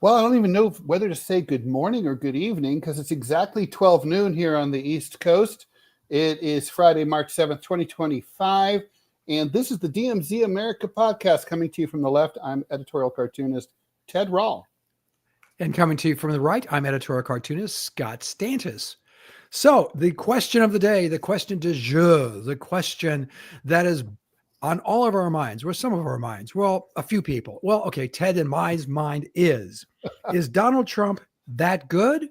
Well, I don't even know whether to say good morning or good evening because it's exactly 12 noon here on the East Coast. It is Friday, March 7th, 2025. And this is the DMZ America Podcast coming to you from the left. I'm editorial cartoonist Ted Rall. And coming to you from the right, I'm editorial cartoonist Scott Stantis. So the question of the day, the question du jour, the question that is on all of our minds, or some of our minds, well, a few people. Well, okay, Ted and my mind is Donald Trump that good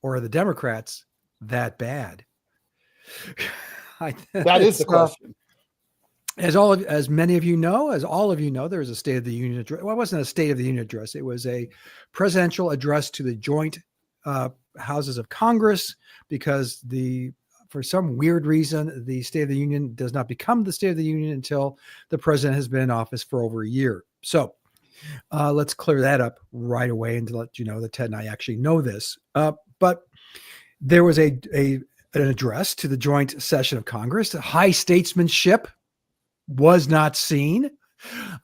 or are the Democrats that bad? That is the question. As many of you know, as all of you know, there was a State of the Union address. Well, it wasn't a State of the Union address. It was a presidential address to the joint houses of Congress because for some weird reason, the State of the Union does not become the State of the Union until the president has been in office for over a year. So let's clear that up right away and to let you know that Ted and I actually know this. But there was an address to the joint session of Congress. High statesmanship was not seen.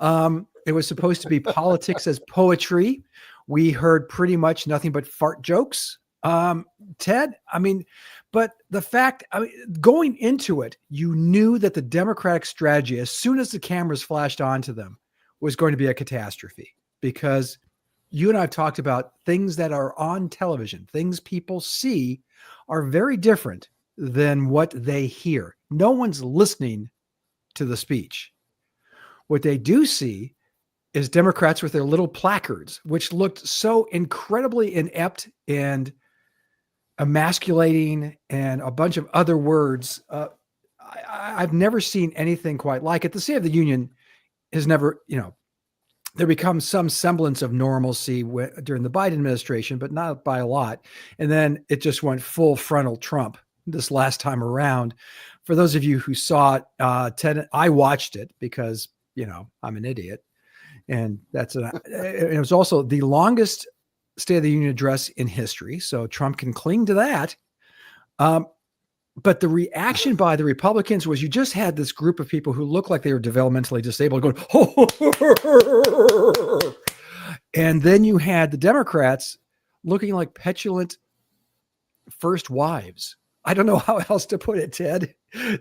It was supposed to be politics as poetry. We heard pretty much nothing but fart jokes. Ted, but the fact, going into it, you knew that the Democratic strategy, as soon as the cameras flashed onto them, was going to be a catastrophe because you and I have talked about things that are on television, things people see are very different than what they hear. No one's listening to the speech. What they do see is Democrats with their little placards, which looked so incredibly inept and emasculating and a bunch of other words. I've never seen anything quite like it. The State of the Union has never, there becomes some semblance of normalcy during the Biden administration, but not by a lot. And then it just went full frontal Trump this last time around. For those of you who saw it, Ted, I watched it because, I'm an idiot. And it was also the longest State of the Union address in history. So Trump can cling to that. But the reaction by the Republicans was you just had this group of people who looked like they were developmentally disabled going, and then you had the Democrats looking like petulant first wives. I don't know how else to put it, Ted.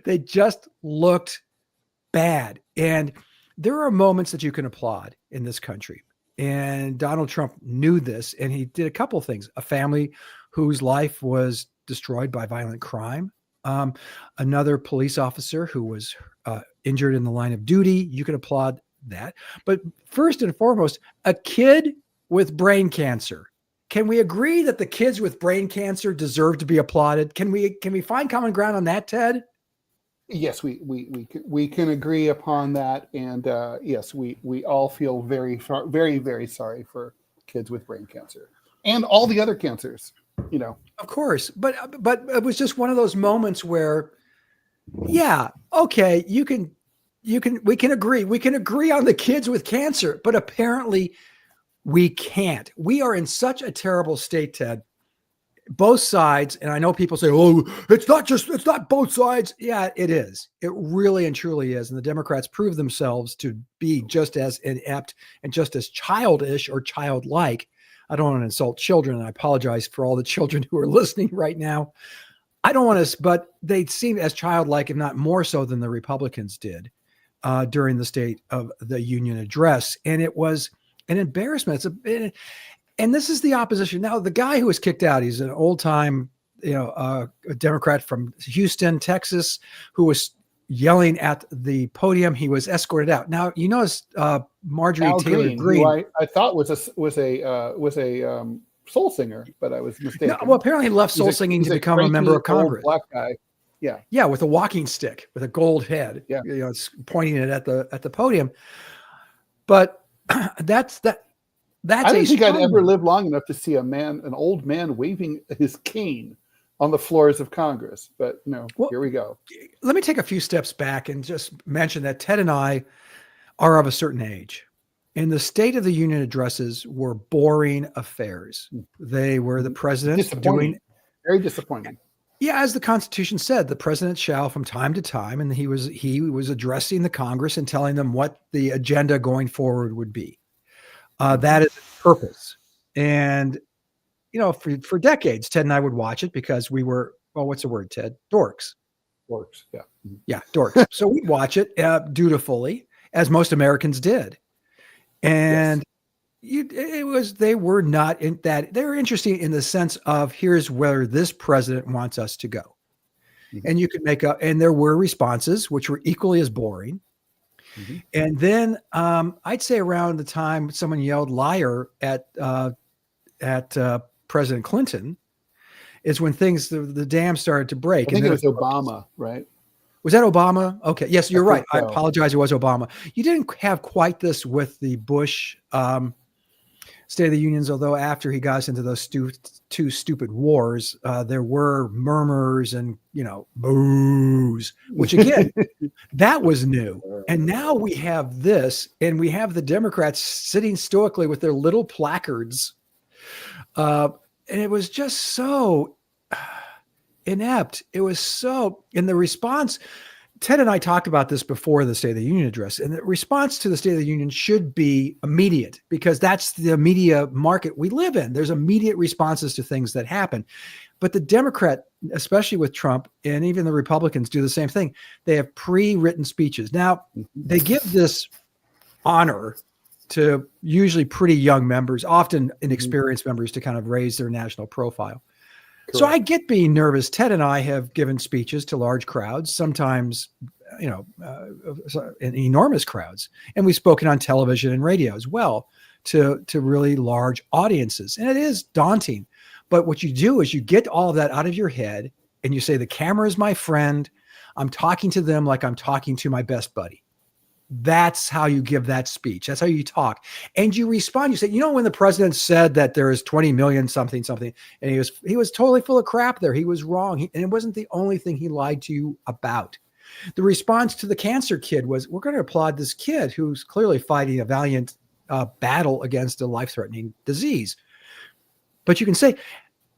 They just looked bad. And there are moments that you can applaud in this country. And Donald Trump knew this, and he did a couple of things. A family whose life was destroyed by violent crime. Another police officer who was injured in the line of duty. You can applaud that. But first and foremost, a kid with brain cancer. Can we agree that the kids with brain cancer deserve to be applauded? Can we find common ground on that, Ted? Yes, we can agree upon that, and yes, we all feel very, very, very sorry for kids with brain cancer and all the other cancers. Of course, but it was just one of those moments where, yeah, okay, we can agree on the kids with cancer, but apparently we can't. We are in such a terrible state, Ted. Both sides, and I know people say, oh, it's not both sides. Yeah, it is. It really and truly is. And the Democrats prove themselves to be just as inept and just as childish or childlike. I don't want to insult children, and I apologize for all the children who are listening right now. I don't want to, but they seem as childlike, if not more so than the Republicans did during the State of the Union address. And it was an embarrassment. And this is the opposition. Now, the guy who was kicked out, he's an old-time, a Democrat from Houston, Texas, who was yelling at the podium. He was escorted out. Now, you notice Marjorie Al Taylor Greene, who I thought was a soul singer, but I was mistaken. No, well, apparently he left soul singing to become a member of Congress. Black guy. Yeah. Yeah, with a walking stick, with a gold head. Yeah. It's pointing it at the podium. But that's that. I don't think I'd ever live long enough to see an old man waving his cane on the floors of Congress. But here we go. Let me take a few steps back and just mention that Ted and I are of a certain age. And the State of the Union addresses were boring affairs. They were the president very disappointing. Yeah, as the Constitution said, the president shall from time to time, and he was addressing the Congress and telling them what the agenda going forward would be. That is its purpose. And, for decades, Ted and I would watch it because we were, well, what's the word, Ted? Dorks. Works. Yeah. Mhm. Yeah, dorks. So we'd watch it dutifully, as most Americans did. And they were not in that. They were interesting in the sense of here's where this president wants us to go. Mhm. And you could and there were responses which were equally as boring. Mhm. And then I'd say around the time someone yelled liar at President Clinton is when the dam started to break. I think it was Obama, right? Was that Obama? Okay. Yes, you're right. So. I apologize. It was Obama. You didn't have quite this with the Bush State of the Unions, although after he got us into those two stupid wars, there were murmurs and, boos, which again, that was new. And now we have this, and we have the Democrats sitting stoically with their little placards. And it was just so inept. It was so, in the response, Ted and I talked about this before the State of the Union address, and the response to the State of the Union should be immediate because that's the media market we live in. There's immediate responses to things that happen. But the Democrat, especially with Trump, and even the Republicans do the same thing. They have pre-written speeches. Now, they give this honor to usually pretty young members, often inexperienced members, to kind of raise their national profile. Correct. So I get being nervous. Ted and I have given speeches to large crowds, sometimes, in enormous crowds. And we've spoken on television and radio as well to really large audiences. And it is daunting. But what you do is you get all of that out of your head and you say, the camera is my friend. I'm talking to them like I'm talking to my best buddy. That's how you give that speech. That's how you talk. And you respond. You say, when the president said that there is 20 million something, and he was totally full of crap there. He was wrong. And it wasn't the only thing he lied to you about. The response to the cancer kid was, we're going to applaud this kid who's clearly fighting a valiant battle against a life-threatening disease. But you can say,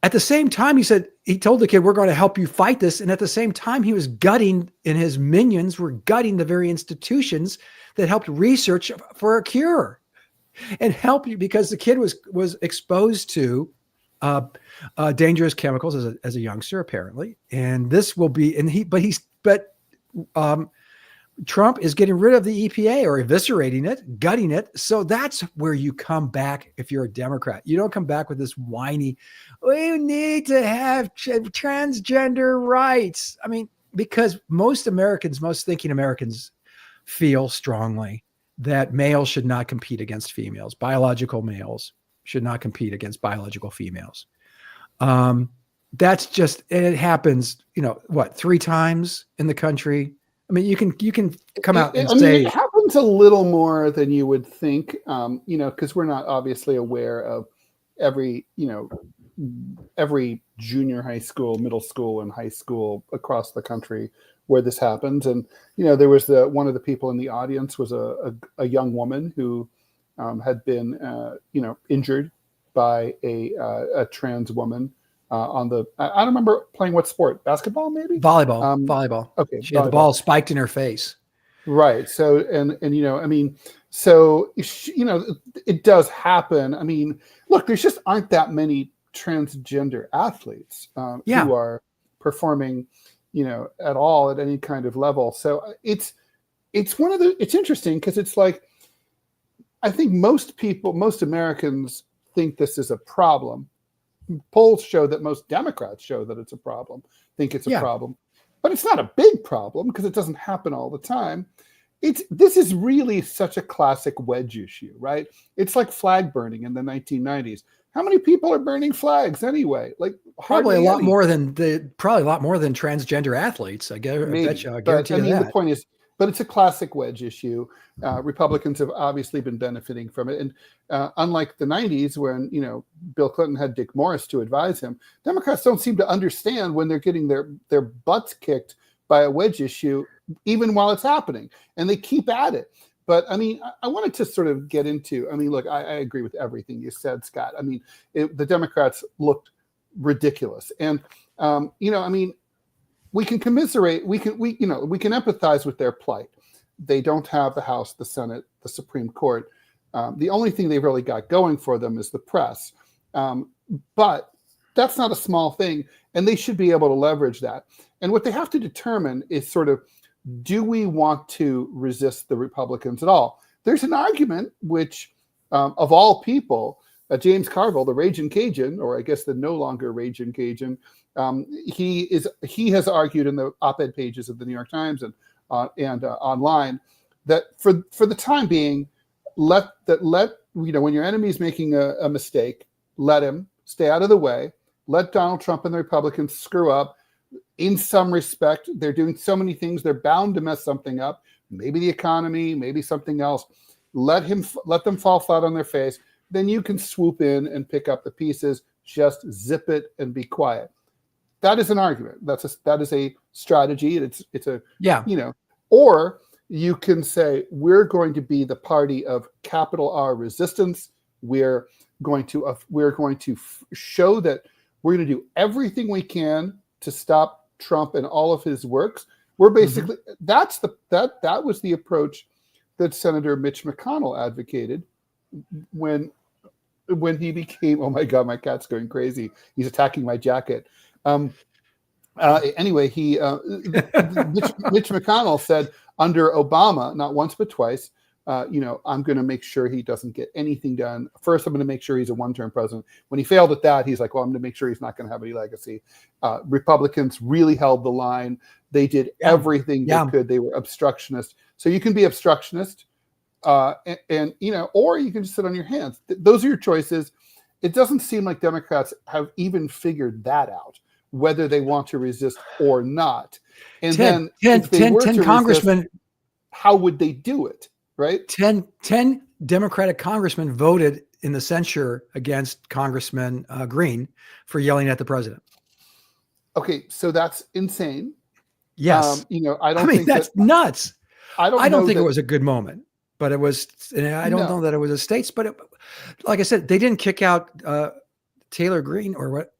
at the same time, he told the kid, we're going to help you fight this. And at the same time, he was gutting, and his minions were gutting the very institutions that helped research for a cure and help you, because the kid was exposed to dangerous chemicals as a youngster, apparently. And this will be, Trump is getting rid of the EPA or eviscerating it, gutting it. So that's where you come back if you're a Democrat. You don't come back with this whiny, we need to have transgender rights. I mean, because most thinking Americans feel strongly that males should not compete against females. Biological males should not compete against biological females. That's just, and it happens, 3 times in the country. I mean, you can come out and say it happens a little more than you would think, because we're not obviously aware of every junior high school, middle school, and high school across the country where this happens. And there was one of the people in the audience was a young woman who had been injured by a trans woman. I don't remember playing what sport, basketball, maybe volleyball. Okay. She had the ball spiked in her face. Right. So, it does happen. I mean, look, there's just aren't that many transgender athletes who are performing, at all at any kind of level. So it's interesting because it's like, I think most Americans think this is a problem. Polls show that most Democrats show that it's a problem, think it's a problem, but it's not a big problem because it doesn't happen all the time. This is really such a classic wedge issue, right? It's like flag burning in the 1990s. How many people are burning flags anyway? Like probably a lot more than transgender athletes. I guarantee that. The point is, but it's a classic wedge issue. Republicans have obviously been benefiting from it. And unlike the 90s when, Bill Clinton had Dick Morris to advise him, Democrats don't seem to understand when they're getting their butts kicked by a wedge issue, even while it's happening. And they keep at it. But I mean, I wanted to sort of get into, look, I agree with everything you said, Scott. I mean, the Democrats looked ridiculous. And, we can commiserate, we can empathize with their plight. They don't have the House, the Senate, the Supreme Court. The only thing they've really got going for them is the press. But that's not a small thing, and they should be able to leverage that. And what they have to determine is sort of, do we want to resist the Republicans at all? There's an argument which, of all people, James Carville, the Raging Cajun, or I guess the no longer Raging Cajun, he has argued in the op-ed pages of the New York Times and online that for the time being, let when your enemy is making a mistake, let him stay out of the way. Let Donald Trump and the Republicans screw up. In some respect, they're doing so many things, they're bound to mess something up. Maybe the economy, maybe something else. Let them fall flat on their face. Then you can swoop in and pick up the pieces. Just zip it and be quiet. That is an argument. That is a strategy. It's a Or you can say, we're going to be the party of capital R resistance. We're going to show that we're going to do everything we can to stop Trump and all of his works. We're basically that was the approach that Senator Mitch McConnell advocated when he became, oh my God, my cat's going crazy. He's attacking my jacket. Anyway, Mitch McConnell said under Obama, not once but twice, I'm going to make sure he doesn't get anything done. First, I'm going to make sure he's a one-term president. When he failed at that, he's like, well, I'm going to make sure he's not going to have any legacy. Republicans really held the line. They did everything they could. They were obstructionist. So you can be obstructionist, or you can just sit on your hands. Those are your choices. It doesn't seem like Democrats have even figured that out, whether they want to resist or not. And then if they were to congressmen, resist, how would they do it? Right? 10 Democratic congressmen voted in the censure against Congressman Green for yelling at the president. Okay, so that's insane. Yes. I don't think that's nuts. I don't think it was a good moment, but it was, and I don't know that it was a states, but like I said, they didn't kick out Taylor Greene or what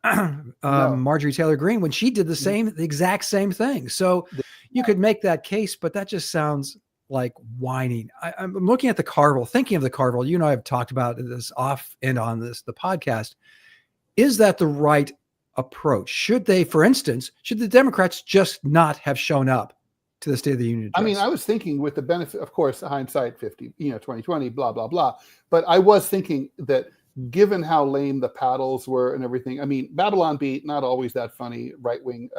Marjorie Taylor Greene when she did the exact same thing. So you could make that case, but that just sounds like whining. I'm looking at the Carville, thinking of the Carville. You and I have talked about this off and on the podcast. Is that the right approach? Should they, for instance, should the Democrats just not have shown up to the State of the Union address? I mean, I was thinking with the benefit, of course, hindsight 2020, blah, blah, blah. But I was thinking that given how lame the paddles were and everything, I mean, Babylon Beat, not always that funny, right-wing,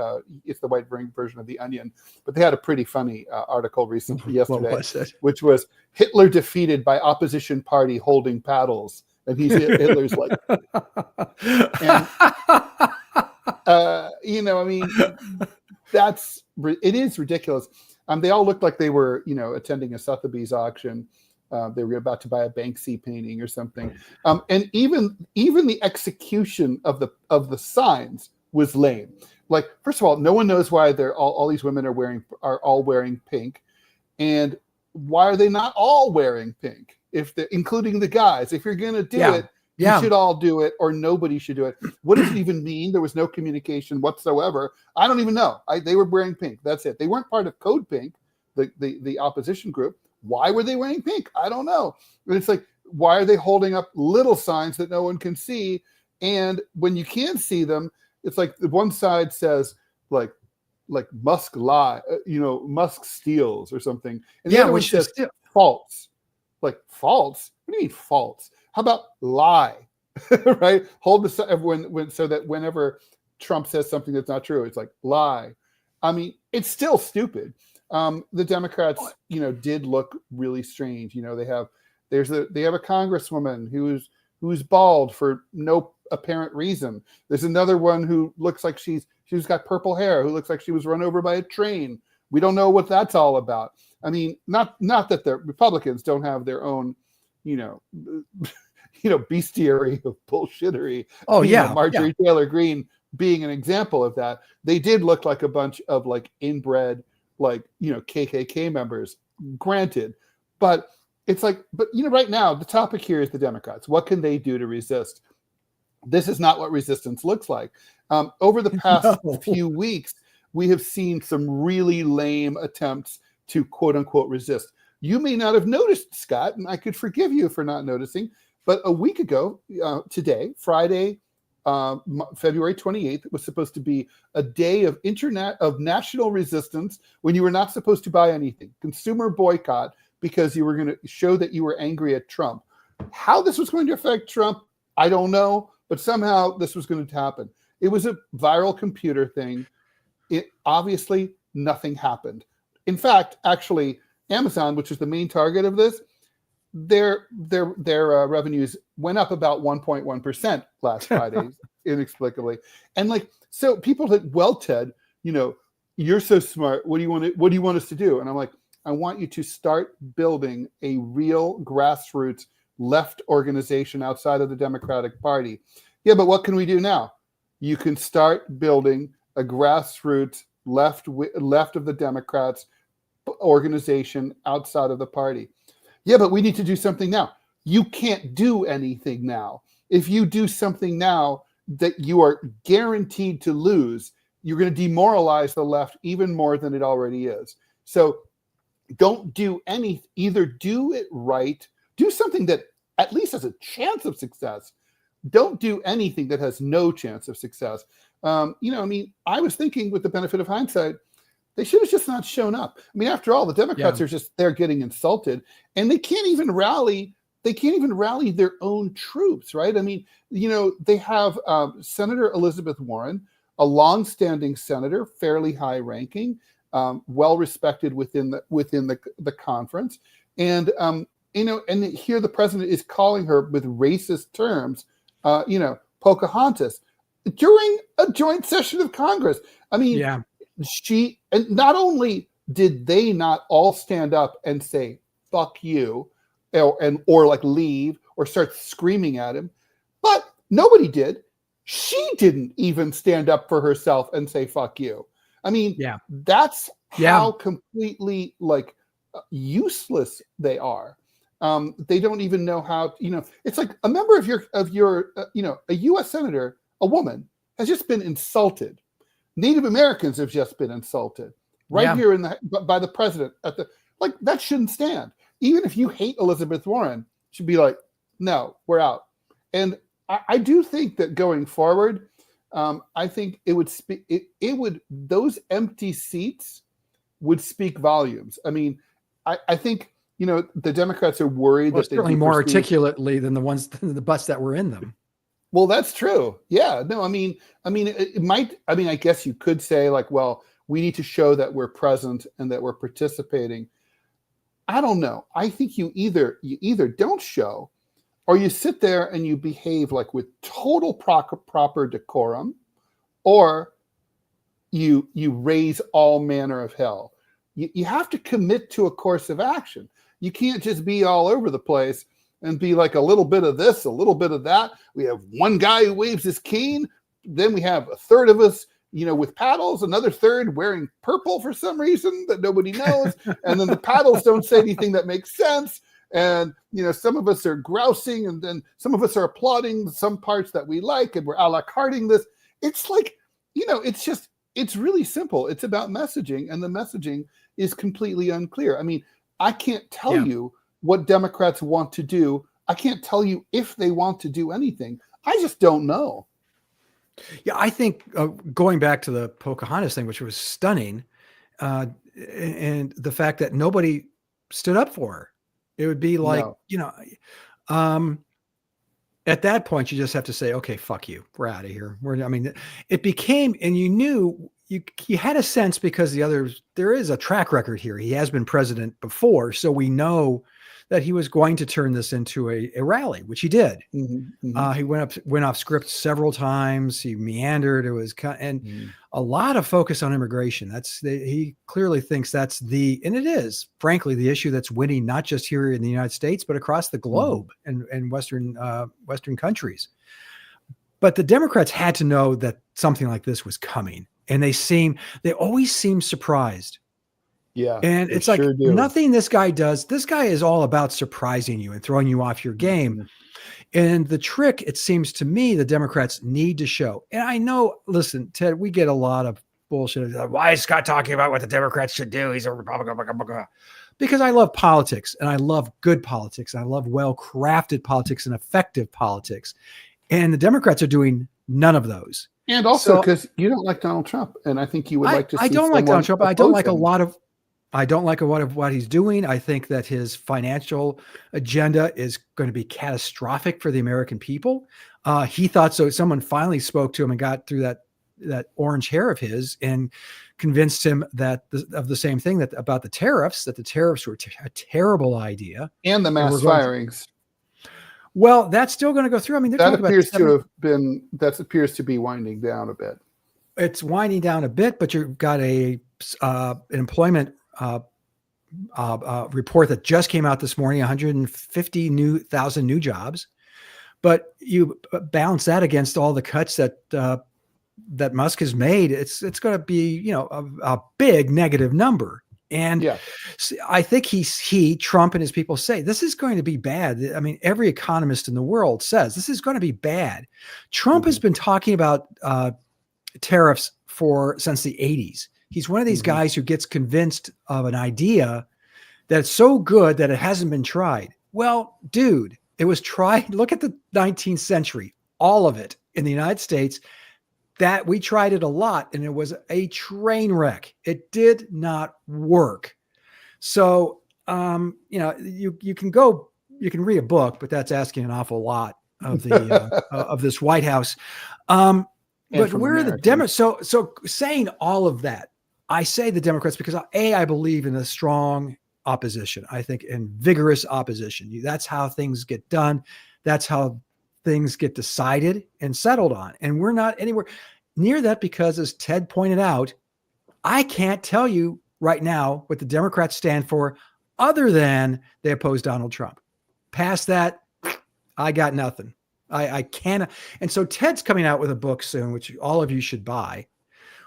it's the right-wing version of The Onion, but they had a pretty funny article yesterday, which was Hitler defeated by opposition party holding paddles. And Hitler's like, and, I mean, it is ridiculous. They all looked like they were, attending a Sotheby's auction. They were about to buy a Banksy painting or something. And even the execution of the signs was lame. Like, first of all, no one knows why all these women are all wearing pink, and why are they not all wearing pink? Including the guys. If you're gonna do it, you should all do it, or nobody should do it. What does it even mean? There was no communication whatsoever. I don't even know. They were wearing pink. That's it. They weren't part of Code Pink, the opposition group. Why were they wearing pink? I don't know. But it's like, why are they holding up little signs that no one can see? And when you can't see them, it's like the one side says like Musk lie, Musk steals or something. And the other one says false. Like false? What do you mean false? How about lie? Right? Hold the side so that whenever Trump says something that's not true, it's like lie. I mean, it's still stupid. The Democrats, did look really strange. They have a congresswoman who's bald for no apparent reason. There's another one who looks like she's got purple hair, who looks like she was run over by a train. We don't know what that's all about. I mean, not that the Republicans don't have their own, bestiary of bullshittery. Oh yeah, Marjorie Taylor Greene being an example of that. They did look like a bunch of like inbred, KKK members, granted, but it's like, right now the topic here is the Democrats. What can they do to resist? This is not what resistance looks like. Over the past few weeks, we have seen some really lame attempts to quote unquote resist. You may not have noticed, Scott, and I could forgive you for not noticing. But a week ago, today, Friday, February 28th, was supposed to be a day of national resistance when you were not supposed to buy anything. Consumer boycott, because you were going to show that you were angry at Trump. How this was going to affect Trump, I don't know, but somehow this was going to happen. It was a viral computer thing. It obviously nothing happened. In fact, actually, Amazon, which is the main target of this, their revenues went up about 1.1% last Friday, inexplicably. And like, so people said, well, Ted, you're so smart. What do you want us to do? And I'm like, I want you to start building a real grassroots left organization outside of the Democratic Party. Yeah, but what can we do now? You can start building a grassroots left of the Democrats organization outside of the party. Yeah, but we need to do something now. You can't do anything now. If you do something now that you are guaranteed to lose, you're going to demoralize the left even more than it already is. So don't do anything. Either do it right, do something that at least has a chance of success. Don't do anything that has no chance of success. I was thinking, with the benefit of hindsight, they should have just not shown up. I mean, after all, the Democrats are just there getting insulted, and they can't even rally. They can't even rally their own troops, right? I mean, they have Senator Elizabeth Warren, a longstanding senator, fairly high-ranking, well-respected within the conference, and and here the president is calling her with racist terms, Pocahontas, during a joint session of Congress. I mean, and not only did they not all stand up and say "fuck you," or like leave or start screaming at him, but nobody did. She didn't even stand up for herself and say "fuck you." I mean, that's how completely useless they are. They don't even know how. It's like a member of your a U.S. senator, a woman, has just been insulted. Native Americans have just been insulted here by the president that shouldn't stand. Even if you hate Elizabeth Warren, should be like, no, we're out. And I do think that going forward, I think it would those empty seats would speak volumes. I mean, I think the Democrats are worried that they're certainly more articulately than the butts that were in them. Well, that's true. Yeah. No, I mean, it might. I mean, I guess you could say well, we need to show that we're present and that we're participating. I don't know. I think you either don't show, or you sit there and you behave with total proper decorum, or you raise all manner of hell. You have to commit to a course of action. You can't just be all over the place and be like a little bit of this, a little bit of that. We have one guy who waves his cane. Then we have a third of us, with paddles, another third wearing purple for some reason that nobody knows. And then the paddles don't say anything that makes sense. And, some of us are grousing, and then some of us are applauding some parts that we like, and we're a la carting this. It's it's really simple. It's about messaging, and the messaging is completely unclear. I mean, I can't tell you what Democrats want to do. I can't tell you if they want to do anything. I just don't know. Yeah, I think going back to the Pocahontas thing, which was stunning, and the fact that nobody stood up for her, it would be like, at that point, you just have to say, okay, fuck you. We're out of here. It became, and you knew, you had a sense, because there is a track record here. He has been president before. So we know that he was going to turn this into a rally, which he did. Mm-hmm, mm-hmm. He went off script several times. He meandered. It was a lot of focus on immigration. He clearly thinks that's and it is, frankly, the issue that's winning, not just here in the United States, but across the globe and Western countries. But the Democrats had to know that something like this was coming, and they always seem surprised. Yeah. And it's like nothing this guy does. This guy is all about surprising you and throwing you off your game. Mm-hmm. And the trick, it seems to me, the Democrats need to show. And I know, listen, Ted, we get a lot of bullshit. Why is Scott talking about what the Democrats should do? He's a Republican. Blah, blah, blah. Because I love politics, and I love good politics. And I love well-crafted politics and effective politics. And the Democrats are doing none of those. And also because you don't like Donald Trump, and I think you would like to see I don't like Donald Trump. I don't like him. a lot of what he's doing. I think that his financial agenda is going to be catastrophic for the American people. He thought so. Someone finally spoke to him and got through that orange hair of his and convinced him of the same thing about the tariffs, that the tariffs were a terrible idea. And the mass firings. Well, that's still going to go through. I mean, that appears to be winding down a bit. It's winding down a bit, but you've got an employment report that just came out this morning, 150,000 new jobs. But you balance that against all the cuts that Musk has made. It's going to be, a big negative number. And I think Trump and his people say this is going to be bad. I mean, every economist in the world says this is going to be bad. Trump has been talking about tariffs since the 80s. He's one of these guys who gets convinced of an idea that's so good that it hasn't been tried. Well, dude, it was tried. Look at the 19th century, all of it in the United States. That we tried it a lot, and it was a train wreck. It did not work. So, you can read a book, but that's asking an awful lot of the of this White House. But where are the Democrats? So saying all of that, I say the Democrats because I believe in a strong opposition. I think in vigorous opposition. That's how things get done. That's how things get decided and settled on. And we're not anywhere near that because, as Ted pointed out, I can't tell you right now what the Democrats stand for other than they oppose Donald Trump. Past that, I got nothing. I can't. And so Ted's coming out with a book soon, which all of you should buy,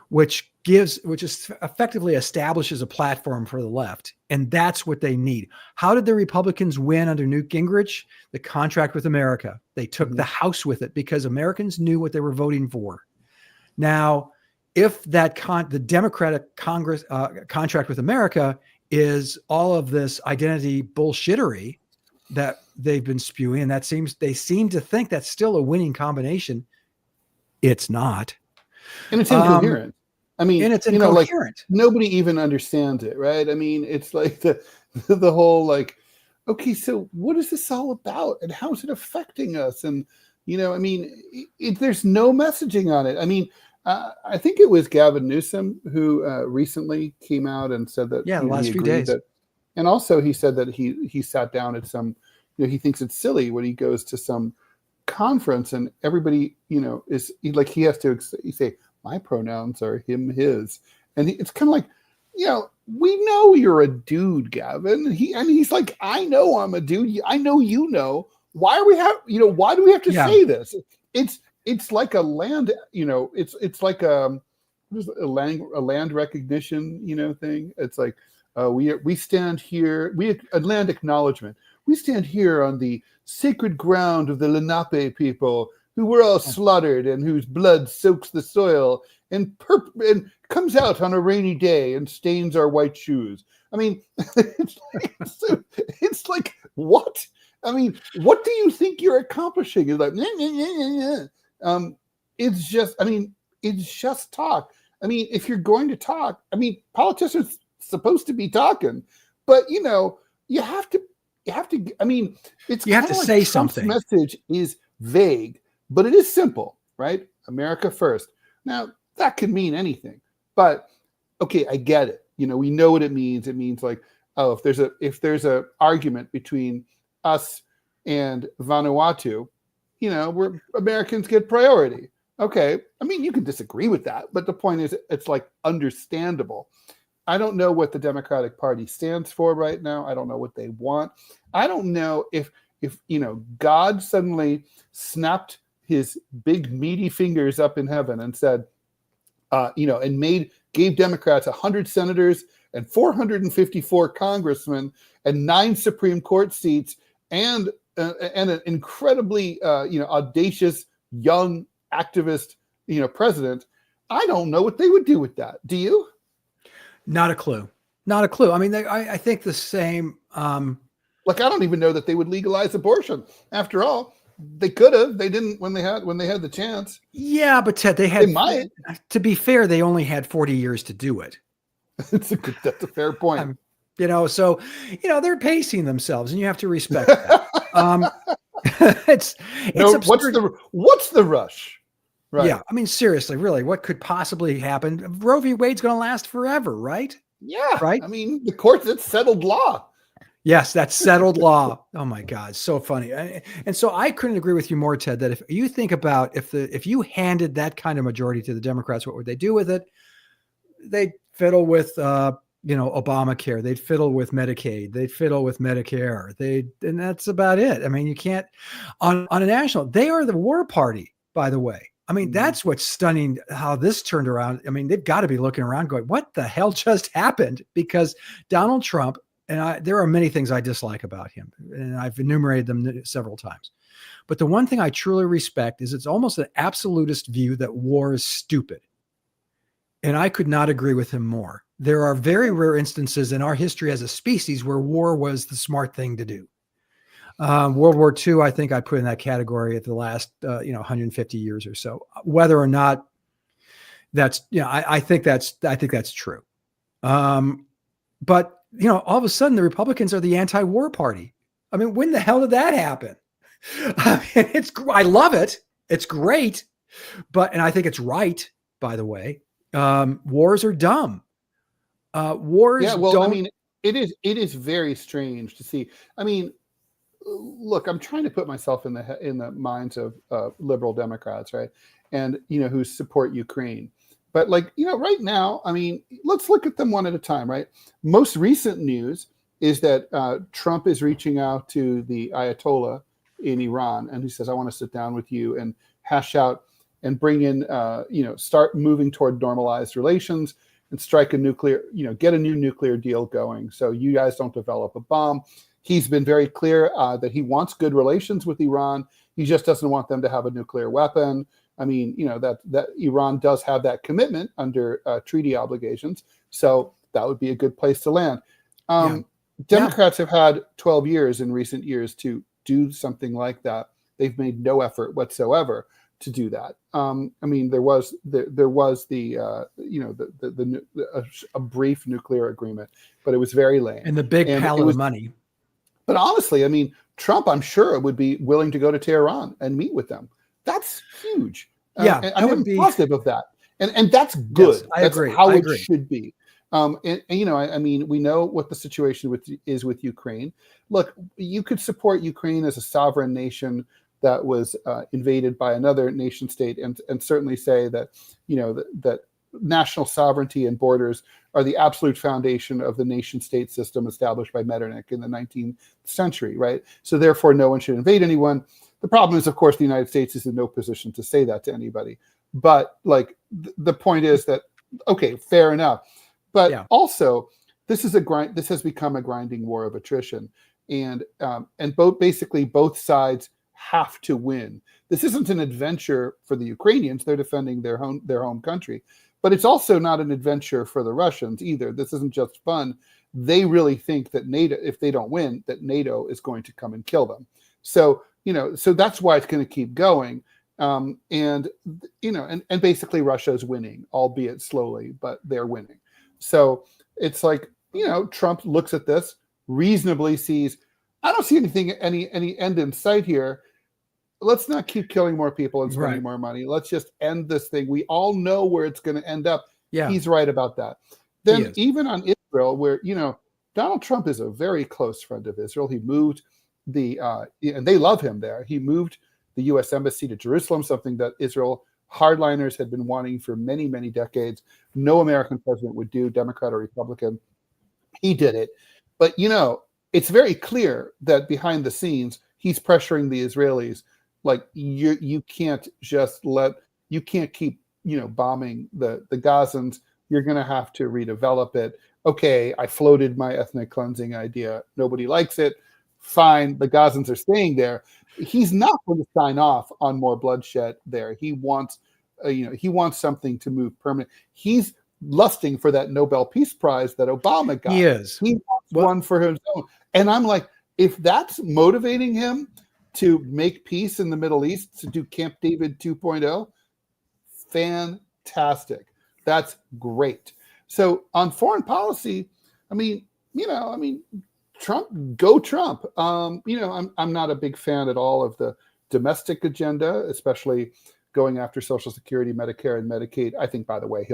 which effectively establishes a platform for the left. And that's what they need. How did the Republicans win under Newt Gingrich? The contract with America. They took the House with it because Americans knew what they were voting for. Now, if the Democratic Congress contract with America is all of this identity bullshittery that they've been spewing, and they seem to think that's still a winning combination. It's not. And it's incoherent. I mean, and it's incoherent. Nobody even understands it, right? I mean, it's like the whole okay, so what is this all about, and how is it affecting us? And there's no messaging on it. I mean, I think it was Gavin Newsom who recently came out and said that the last few days. And also he said that he sat down at some, he thinks it's silly when he goes to some conference and everybody, he has to say, my pronouns are him, his. And it's kind of like, we know you're a dude, Gavin. He's like, I know I'm a dude. I know Why do we have to say this? It's like a land, it's like a land recognition, thing. It's like we stand here, a land acknowledgement. We stand here on the sacred ground of the Lenape people who were all slaughtered and whose blood soaks the soil and comes out on a rainy day and stains our white shoes. I mean, it's like what? I mean, what do you think you're accomplishing? It's like, it's just talk. I mean, if you're going to talk, politicians supposed to be talking, but you have to, I mean, it's you have to say Trump's something. Message is vague, but it is simple, right? America first. Now that could mean anything, but okay, I get it. We know what it means. It means like, oh, if there's a argument between us and Vanuatu, where Americans get priority. Okay. I mean, you can disagree with that, but the point is it's like understandable. I don't know what the Democratic Party stands for right now. I don't know what they want. I don't know if God suddenly snapped his big meaty fingers up in heaven and said, and gave Democrats 100 senators and 454 congressmen and 9 Supreme Court seats and an incredibly audacious young activist president. I don't know what they would do with that. Do you? Not a clue. Not a clue. I mean, I think the same. Like, I don't even know that they would legalize abortion. After all, they could have. They didn't when they had the chance. Yeah, but Ted, They might. To be fair, they only had 40 years to do it. That's a fair point. So, they're pacing themselves, and you have to respect that. It's absurd. What's the rush? Right. Yeah. I mean, seriously, really, what could possibly happen? Roe v. Wade's going to last forever, right? Yeah. Right. I mean, the courts, it's settled law. Yes, that's settled law. Oh my God, so funny. And so I couldn't agree with you more, Ted, that if you think about if you handed that kind of majority to the Democrats, what would they do with it? They'd fiddle with Obamacare. They'd fiddle with Medicaid. They'd fiddle with Medicare. And that's about it. I mean, you can't on a national. They are the war party, by the way. I mean, that's what's stunning how this turned around. I mean, they've got to be looking around going, what the hell just happened? Because Donald Trump, and there are many things I dislike about him, and I've enumerated them several times. But the one thing I truly respect is it's almost an absolutist view that war is stupid. And I could not agree with him more. There are very rare instances in our history as a species where war was the smart thing to do. World War II, I think I put in that category at the last, 150 years or so. Whether or not that's, I think that's true. But all of a sudden the Republicans are the anti-war party. I mean, when the hell did that happen? I mean, I love it. It's great, and I think it's right, by the way. Wars are dumb. Wars. Yeah. Well, I mean, it is very strange to see. I mean, look, I'm trying to put myself in the minds of liberal Democrats, right? And, who support Ukraine. But right now, I mean, let's look at them one at a time, right? Most recent news is that Trump is reaching out to the Ayatollah in Iran, and he says, I want to sit down with you and hash out and bring in, start moving toward normalized relations and strike get a new nuclear deal going so you guys don't develop a bomb. He's been very clear that he wants good relations with Iran. He just doesn't want them to have a nuclear weapon. I mean, that Iran does have that commitment under treaty obligations. So that would be a good place to land. Democrats have had 12 years in recent years to do something like that. They've made no effort whatsoever to do that. I mean, there was a brief nuclear agreement, but it was very lame. And the big pile of money. But honestly, I mean, Trump, I'm sure, would be willing to go to Tehran and meet with them. That's huge. I'm positive of that. And that's good. Yes, I that's agree. how it should be. I mean, we know what the situation is with Ukraine. Look, you could support Ukraine as a sovereign nation that was invaded by another nation state, and certainly say that, that national sovereignty and borders are the absolute foundation of the nation state system established by Metternich in the 19th century, right? So therefore, no one should invade anyone. The problem is, of course, the United States is in no position to say that to anybody. But the point is that, okay, fair enough. But also, this has become a grinding war of attrition, and both sides have to win. This isn't an adventure for the Ukrainians; they're defending their home country. But it's also not an adventure for the Russians either. This isn't just fun. They really think that NATO, if they don't win, that NATO is going to come and kill them. So so that's why it's going to keep going. And basically Russia is winning, albeit slowly, but they're winning. So it's Trump looks at this, reasonably sees, I don't see any end in sight here. Let's not keep killing more people and spending more money. Let's just end this thing. We all know where it's going to end up. Yeah. He's right about that. Then even on Israel, where, Donald Trump is a very close friend of Israel. He moved and they love him there. He moved the U.S. embassy to Jerusalem, something that Israel hardliners had been wanting for many, many decades. No American president would do, Democrat or Republican. He did it. But, it's very clear that behind the scenes, he's pressuring the Israelis. You can't keep, bombing the Gazans. You're going to have to redevelop it. Okay, I floated my ethnic cleansing idea. Nobody likes it. Fine, the Gazans are staying there. He's not going to sign off on more bloodshed there. He wants, he wants something to move permanent. He's lusting for that Nobel Peace Prize that Obama got. He is. He wants one for his own. And I'm like, if that's motivating him to make peace in the Middle East, to do Camp David 2.0, fantastic. That's great. So on foreign policy, Trump, go Trump. I'm not a big fan at all of the domestic agenda, especially going after Social Security, Medicare, and Medicaid. I think, by the way,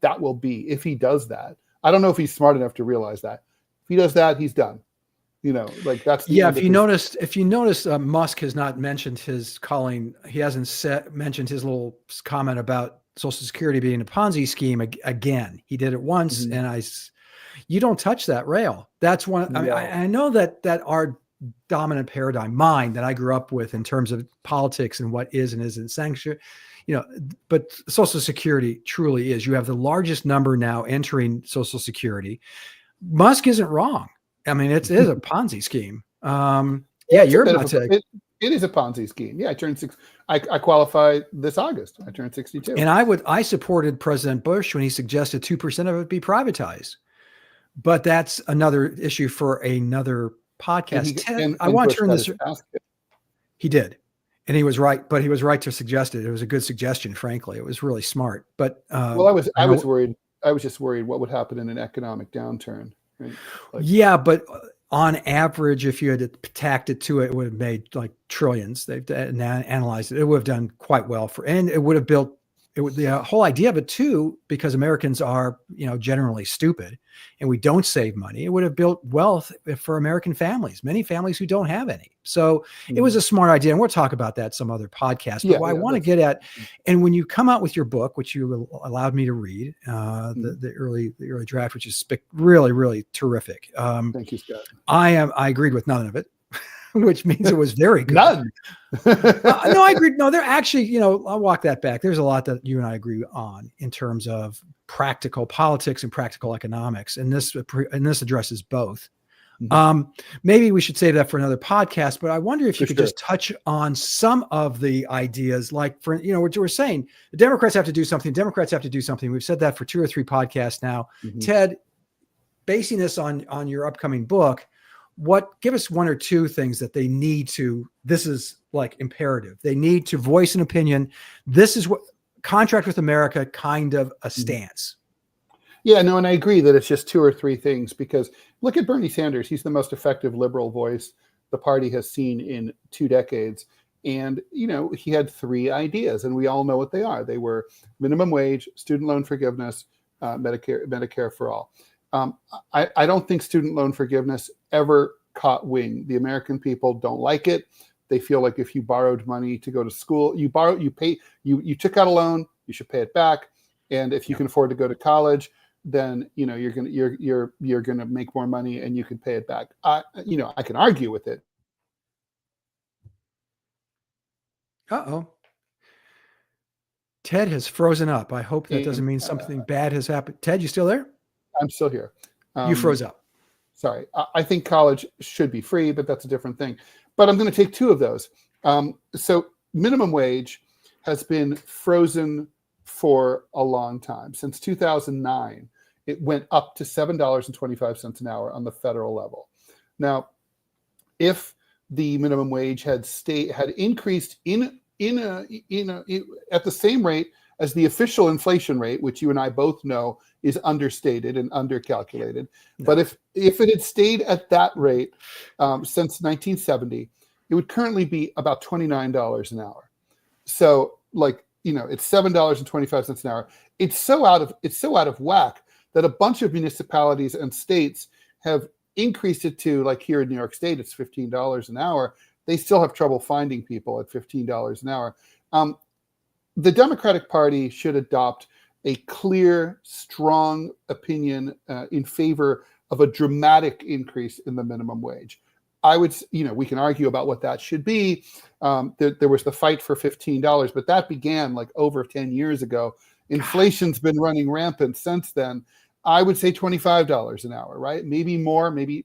that will be, if he does that. I don't know if he's smart enough to realize that. If he does that, he's done. That's the end If you notice, Musk has not mentioned he hasn't mentioned his little comment about Social Security being a Ponzi scheme again. He did it once, and you don't touch that rail. That's one. No. I know that our dominant paradigm, mine, that I grew up with in terms of politics and what is and isn't sanctioned, but Social Security truly is. You have the largest number now entering Social Security. Musk isn't wrong. I mean, it is a Ponzi scheme. You're about to. It is a Ponzi scheme. Yeah, I turned 6. I qualify this August. I turned 62. And I supported President Bush when he suggested 2% of it be privatized. But that's another issue for another podcast. I want to turn this. He did, and he was right. But he was right to suggest it. It was a good suggestion. Frankly, it was really smart. But I was worried. I was just worried what would happen in an economic downturn. Right? But on average, if you had tacked it to it, it would have made like trillions. They've analyzed it. It would have done quite well and it would have built. The whole idea of it too, because Americans are, generally stupid and we don't save money, it would have built wealth for American families, many families who don't have any. So it was a smart idea. And we'll talk about that some other podcast. But what I want to get at, and when you come out with your book, which you allowed me to read, the early draft, which is really, really terrific. Thank you, Scott. I agreed with none of it. Which means it was very good. None. No, I agree. No, they're actually, I'll walk that back. There's a lot that you and I agree on in terms of practical politics and practical economics. And this addresses both. Maybe we should save that for another podcast, but I wonder if you could just touch on some of the ideas, like what we're saying, the Democrats have to do something. Democrats have to do something. We've said that for 2 or 3 podcasts now. Ted, basing this on your upcoming book, give us 1 or 2 things that they need to, this is like imperative. They need to voice an opinion. This is what contract with America kind of a stance. Yeah, no, and I agree that it's just 2 or 3 things, because look at Bernie Sanders. He's the most effective liberal voice the party has seen in 2 decades. And, he had 3 ideas, and we all know what they are. They were minimum wage, student loan forgiveness, Medicare for all. I don't think student loan forgiveness ever caught wing. The American people don't like it. They feel like if you borrowed money to go to school, you took out a loan, you should pay it back. And if you can afford to go to college, then you're gonna make more money and you can pay it back. I can argue with it. Ted has frozen up. I hope that doesn't mean something bad has happened. Ted, you still there? I'm still here. You froze up. Sorry. I think college should be free, but that's a different thing. But I'm going to take 2 of those. So minimum wage has been frozen for a long time. Since 2009, it went up to $7.25 an hour on the federal level. Now, if the minimum wage had increased at the same rate as the official inflation rate, which you and I both know is understated and undercalculated. No. But if it had stayed at that rate since 1970, it would currently be about $29 an hour. So it's $7.25 an hour. It's so out of whack that a bunch of municipalities and states have increased it to, like here in New York State, it's $15 an hour. They still have trouble finding people at $15 an hour. The Democratic Party should adopt a clear, strong opinion in favor of a dramatic increase in the minimum wage. I would, we can argue about what that should be. There was the fight for $15, but that began like over 10 years ago. Inflation's been running rampant since then. I would say $25 an hour, right? Maybe more, maybe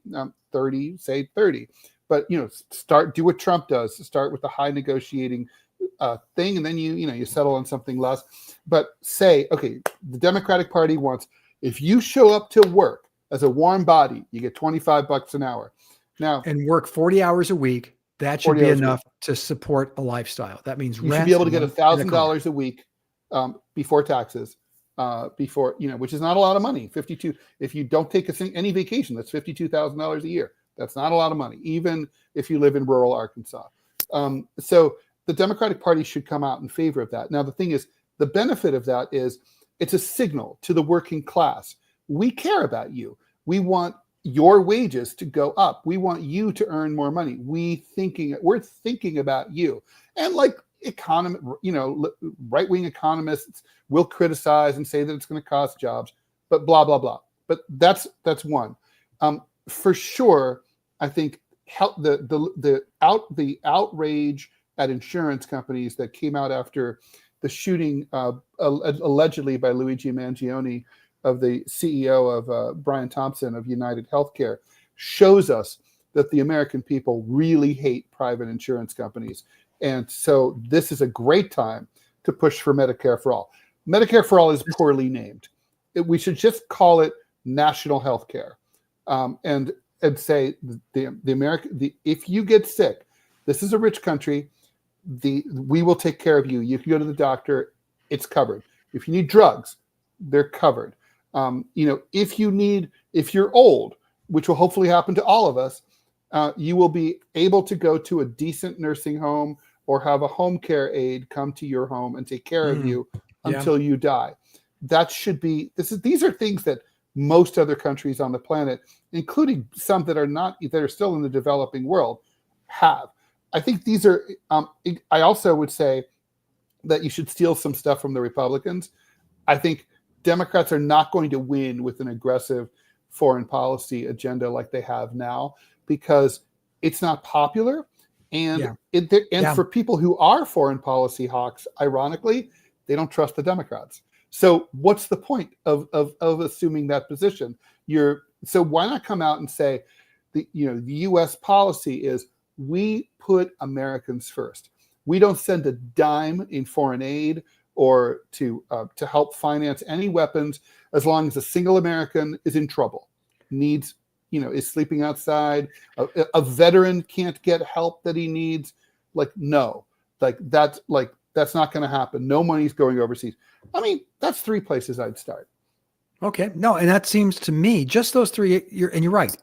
30, say 30. But, do what Trump does. Start with the high negotiating thing, and then you settle on something less. But say, okay, the Democratic Party wants, if you show up to work as a warm body, you get $25 an hour. Now, and work 40 hours a week. That should be enough to support a lifestyle. That means you rent. should be able to get $1,000 a week before taxes. Which is not a lot of money. 52. If you don't take any vacation, that's $52,000 a year. That's not a lot of money, even if you live in rural Arkansas. So the Democratic Party should come out in favor of that. Now, the thing is, the benefit of that is it's a signal to the working class. We care about you. We want your wages to go up. We want you to earn more money. We're thinking about you. And like right-wing economists will criticize and say that it's going to cost jobs, but blah, blah, blah. But that's one. For sure, I think the outrage at insurance companies that came out after the shooting allegedly by Luigi Mangione of the CEO of Brian Thompson of United Healthcare shows us that the American people really hate private insurance companies. And so this is a great time to push for Medicare for All. Medicare for All is poorly named. We should just call it national health care, and say if you get sick, this is a rich country. We will take care of you. You can go to the doctor; it's covered. If you need drugs, they're covered. If you're old, which will hopefully happen to all of us, you will be able to go to a decent nursing home or have a home care aide come to your home and take care of you until you die. That should be, these are things that most other countries on the planet, including some that are still in the developing world, have. I think these are, I also would say that you should steal some stuff from the Republicans. I think Democrats are not going to win with an aggressive foreign policy agenda like they have now, because it's not popular. And for people who are foreign policy hawks, ironically, they don't trust the Democrats. So what's the point of assuming that position? So why not come out and say the U.S. policy is we put Americans first. We don't send a dime in foreign aid or to help finance any weapons as long as a single American is in trouble, is sleeping outside, a veteran can't get help that he needs. That's not going to happen. No money's going overseas. I mean, that's three places I'd start. Okay. No, and that seems to me, just those three, you're right.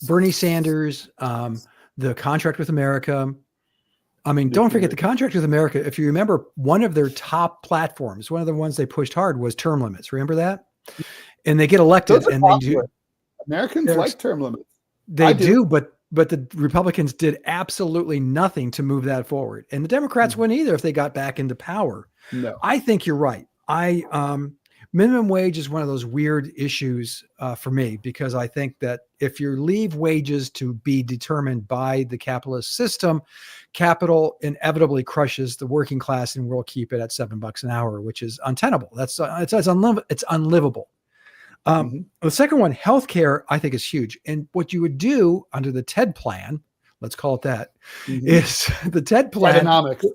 Bernie Sanders, the contract with America. I mean, don't forget the contract with America. If you remember, one of their top platforms, one of the ones they pushed hard was term limits. Remember that? And they get elected and they do. Americans like term limits. They do, but the Republicans did absolutely nothing to move that forward. And the Democrats wouldn't either if they got back into power. No. I think you're right. Minimum wage is one of those weird issues for me, because I think that if you leave wages to be determined by the capitalist system, capital inevitably crushes the working class, and we'll keep it at $7 an hour, which is untenable. It's unlivable. The second one, healthcare, I think is huge. And what you would do under the TED plan, let's call it that, is the TED plan economics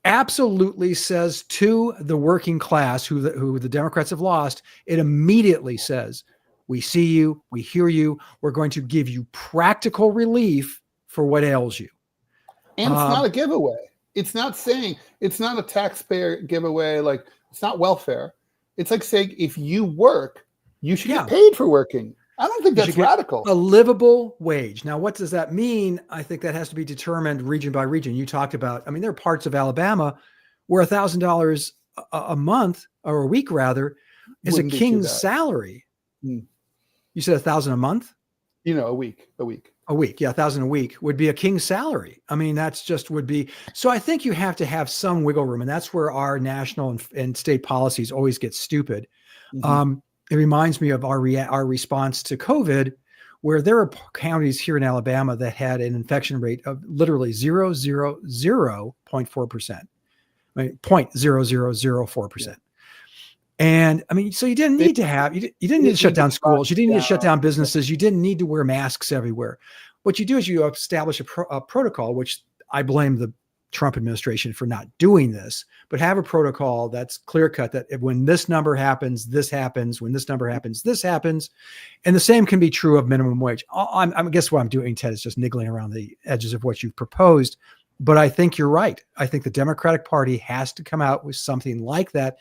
absolutely says to the working class who the Democrats have lost, it immediately says, we see you, we hear you, we're going to give you practical relief for what ails you. And it's not a giveaway. It's not a taxpayer giveaway. Like, it's not welfare. It's like saying, if you work, you should get paid for working. I don't think that's radical. A livable wage. Now, what does that mean? I think that has to be determined region by region. You talked about, I mean, there are parts of Alabama where $1,000 a month, or a week rather, is a king's salary. You said $1,000 a month? A week. A week. Yeah. $1,000 a week would be a king's salary. I mean, would be. So I think you have to have some wiggle room, and that's where our national and state policies always get stupid. It reminds me of our response to COVID, where there are counties here in Alabama that had an infection rate of literally 0.4%, right? 0.0004%. And I mean, so you didn't need to have, you didn't need to shut down schools. You didn't need to shut down businesses. You didn't need to wear masks everywhere. What you do is you establish a protocol, which I blame the Trump administration for not doing this, but have a protocol that's clear cut that when this number happens, this happens. When this number happens, this happens. And the same can be true of minimum wage. I guess what I'm doing, Ted, is just niggling around the edges of what you've proposed. But I think you're right. I think the Democratic Party has to come out with something like that.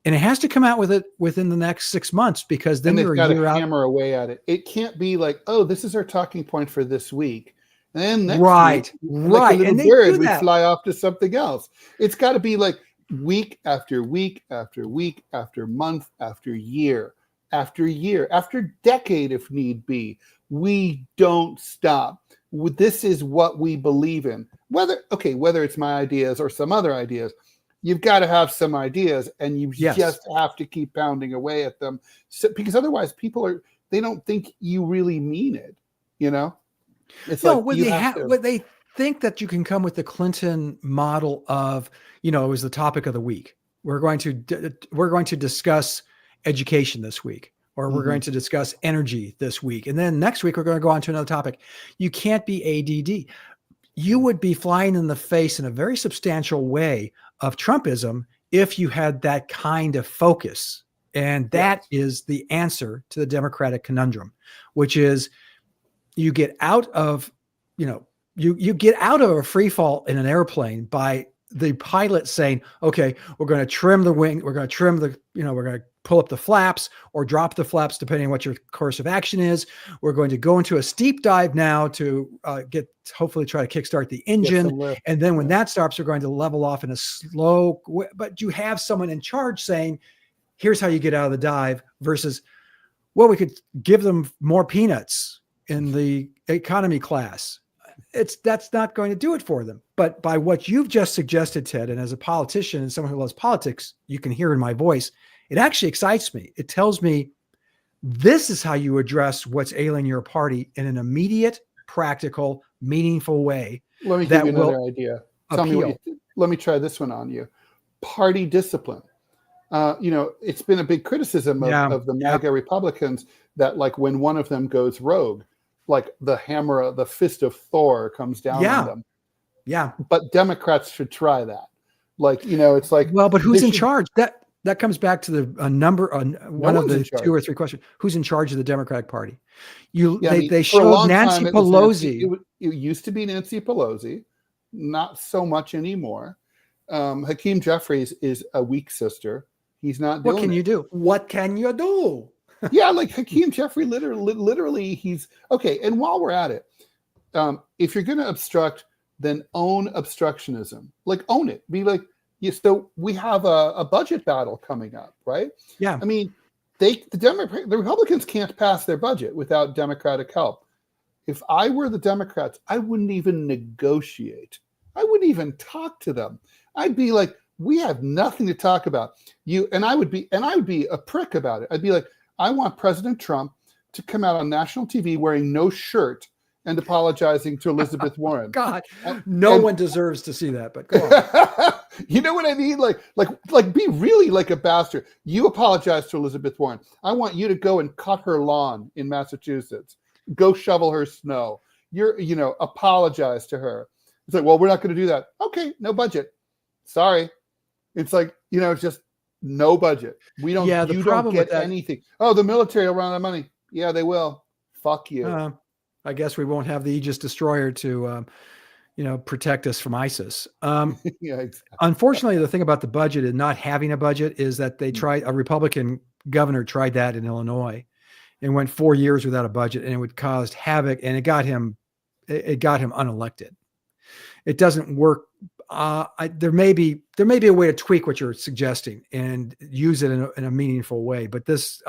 And it has to come out with it within the next 6 months, because then they've got to out. hammer away at it. It can't be like, oh, this is our talking point for this week. And then next right, week, like a little and bird, we fly off to something else. It's got to be like week after week after week after month after year after decade, if need be. We don't stop. This is what we believe in. Whether it's my ideas or some other ideas, you've got to have some ideas, and you just have to keep pounding away at them, because otherwise people they don't think you really mean it. It's they think that you can come with the Clinton model of, it was the topic of the week. We're going to discuss education this week, or we're going to discuss energy this week. And then next week, we're going to go on to another topic. You can't be ADD. You would be flying in the face in a very substantial way of Trumpism if you had that kind of focus. And that is the answer to the Democratic conundrum, which is you get out of, you get out of a free fall in an airplane by the pilot saying, okay, we're going to trim the wing. We're going to trim the, we're going to pull up the flaps or drop the flaps, depending on what your course of action is. We're going to go into a steep dive now to hopefully try to kickstart the engine. And then when that stops, we're going to level off in a slow, but you have someone in charge saying, here's how you get out of the dive, versus, well, we could give them more peanuts in the economy class. That's not going to do it for them. But by what you've just suggested, Ted, and as a politician and someone who loves politics, you can hear in my voice, it actually excites me. It tells me this is how you address what's ailing your party in an immediate, practical, meaningful way. Let me give you another idea. Let me try this one on you. Party discipline. It's been a big criticism of the MAGA Republicans that, like, when one of them goes rogue, like the fist of Thor comes down on them. Yeah. But Democrats should try that. It's like, well, but who's in charge? That comes back to the one of the 2 or 3 questions. Who's in charge of the Democratic Party? They showed Nancy Pelosi. It used to be Nancy Pelosi, not so much anymore. Hakeem Jeffries is a weak sister. He's not doing What can you do? What can you do? Yeah, like Hakeem Jeffrey, literally, he's okay. And while we're at it, if you're going to obstruct, then own obstructionism. Like, own it. Be like, so we have a budget battle coming up, right? Yeah. I mean, the Republicans can't pass their budget without Democratic help. If I were the Democrats, I wouldn't even negotiate. I wouldn't even talk to them. I'd be like, we have nothing to talk about. I would be a prick about it. I'd be like, I want President Trump to come out on national TV wearing no shirt and apologizing to Elizabeth Warren. God, no one deserves to see that, but go on. You know what I mean? Like be really like a bastard. You apologize to Elizabeth Warren. I want you to go and cut her lawn in Massachusetts. Go shovel her snow. Apologize to her. It's like, well, we're not going to do that. Okay, no budget. Sorry. It's like, it's just no budget. We don't. Yeah, you don't get anything. Oh, the military will run out of money. Yeah, they will. Fuck you. I guess we won't have the Aegis destroyer to, protect us from ISIS. Yeah, exactly. Unfortunately, the thing about the budget and not having a budget is that a Republican governor tried that in Illinois and went 4 years without a budget, and it would cause havoc, and it got him unelected. It doesn't work. There may be a way to tweak what you're suggesting and use it in a meaningful way, but this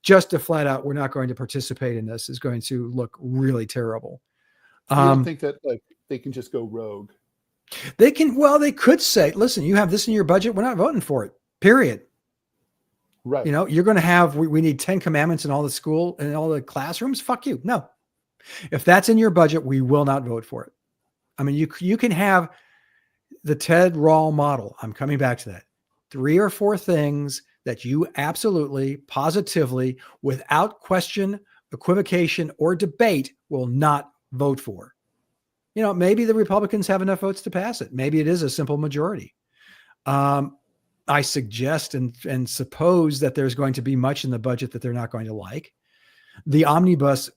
just a flat out, we're not going to participate in this, is going to look really terrible. I don't think that they can just go rogue. They could say, listen, you have this in your budget. We're not voting for it, period. Right. You're going to have, we need 10 commandments in all the school and all the classrooms. Fuck you. No, if that's in your budget, we will not vote for it. I mean, you can have the Ted Rall model. I'm coming back to that. 3 or 4 things that you absolutely, positively, without question, equivocation, or debate will not vote for. maybe the Republicans have enough votes to pass it. Maybe it is a simple majority. I suggest and suppose that there's going to be much in the budget that they're not going to like. The omnibus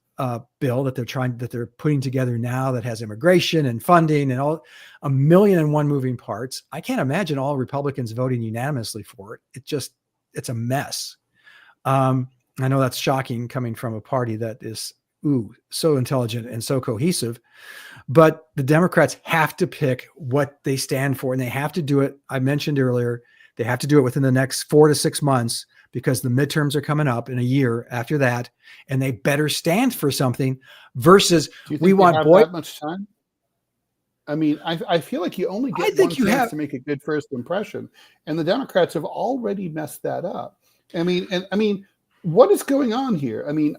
bill that they're putting together now that has immigration and funding and all 1,000,001 moving parts. I can't imagine all Republicans voting unanimously for it. It's a mess. I know that's shocking coming from a party that is so intelligent and so cohesive, but the Democrats have to pick what they stand for, and they have to do it. I mentioned earlier, they have to do it within the next 4 to 6 months, because the midterms are coming up in a year after that, and they better stand for something versus we want that much time. I mean, I feel like you only get one chance to make a good first impression, and the Democrats have already messed that up. I mean, what is going on here? I mean,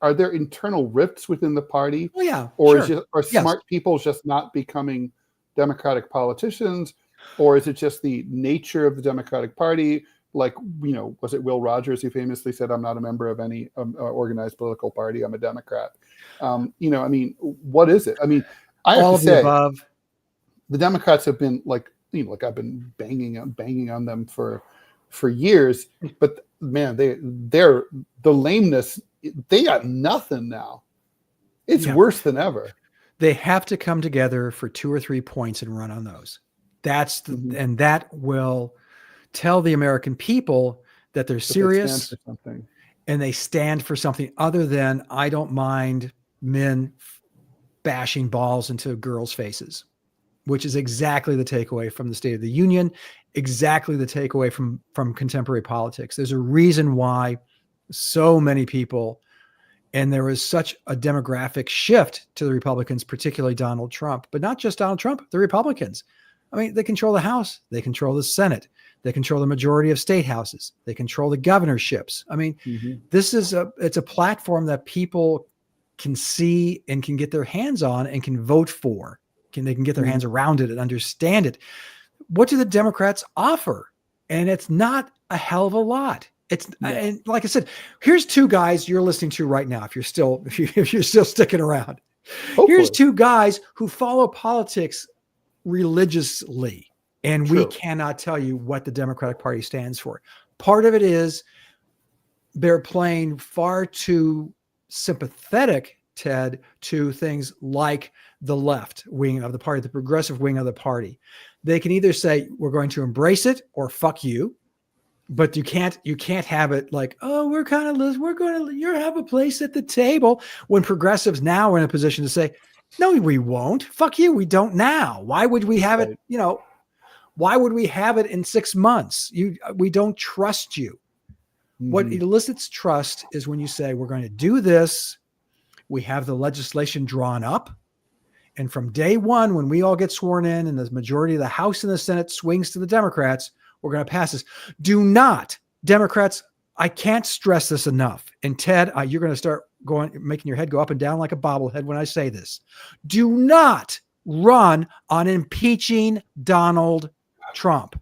are there internal rifts within the party? Oh, yeah. Or sure. are smart people just not becoming Democratic politicians? Or is it just the nature of the Democratic Party? Like, was it Will Rogers who famously said, "I'm not a member of any organized political party. I'm a Democrat." I mean, what is it? I mean, I have all to of say, the above. The Democrats have been like I've been banging on them for years, but man, they're the lameness. They got nothing now. It's worse than ever. They have to come together for 2 or 3 points and run on those. And that will tell the American people that they're serious and they stand for something other than, I don't mind men bashing balls into girls' faces, which is exactly the takeaway from the State of the Union, exactly the takeaway from contemporary politics. There's a reason why so many people, and there was such a demographic shift to the Republicans, particularly Donald Trump, but not just Donald Trump, the Republicans. I mean, they control the House, they control the Senate, they control the majority of state houses, they control the governorships. I mean, it's a platform that people can see and can get their hands on and can vote for. They can get their hands around it and understand it. What do the Democrats offer? And it's not a hell of a lot. And like I said, here's 2 guys you're listening to right now. If you're still sticking around, hopefully. Here's 2 guys who follow politics religiously, and we cannot tell you what the Democratic Party stands for. Part of it is they're playing far too sympathetic, Ted, to things like the left wing of the party, the progressive wing of the party. They can either say, we're going to embrace it, or fuck you. But you can't have it like, oh, we're going to, you have a place at the table, when progressives now are in a position to say, no, we won't. Fuck you. We don't now. Why would we have it? Why would we have it in 6 months? We don't trust you. What elicits trust is when you say, we're going to do this. We have the legislation drawn up. And from day one, when we all get sworn in and the majority of the House and the Senate swings to the Democrats, we're going to pass this. Do not, Democrats, I can't stress this enough. And Ted, you're going to start making your head go up and down like a bobblehead when I say this. Do not run on impeaching Donald Trump.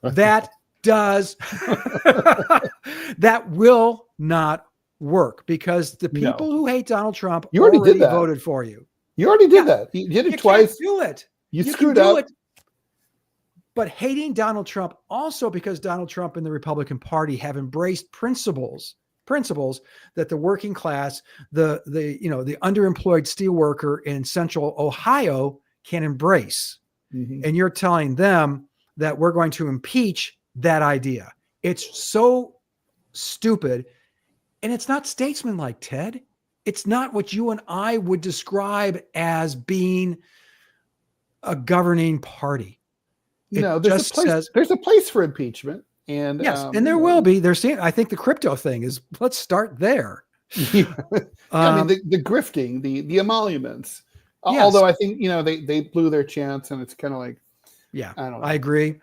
That will not work, because the people who hate Donald Trump already voted for you. You already did that. You did it twice. Do it. You screwed up. But hating Donald Trump also because Donald Trump and the Republican Party have embraced principles that the working class, the underemployed steelworker in Central Ohio can embrace. And you're telling them that we're going to impeach that idea. It's so stupid. And it's not statesmanlike, Ted. It's not what you and I would describe as being a governing party. There's a place for impeachment. And yes, and there will be. I think the crypto thing is, let's start there. I mean, the grifting, the emoluments. Yes. Although I think, they blew their chance, and it's kind of like, I don't know. I agree.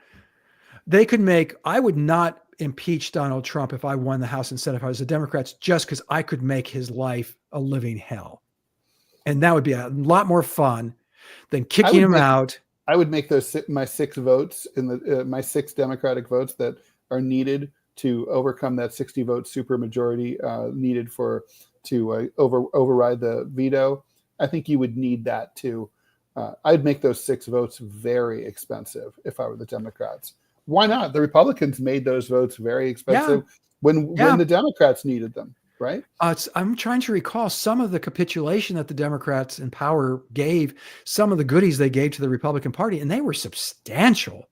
I would not impeach Donald Trump if I won the House and Senate if I was the Democrats, just because I could make his life a living hell. And that would be a lot more fun than kicking him out. I would make my 6 votes in my 6 Democratic votes that are needed to overcome that 60 vote supermajority needed to override the veto. I think you would need that to. I'd make those 6 votes very expensive if I were the Democrats. Why not? The Republicans made those votes very expensive when the Democrats needed them, right? I'm trying to recall some of the capitulation that the Democrats in power gave, some of the goodies they gave to the Republican Party, and they were substantial.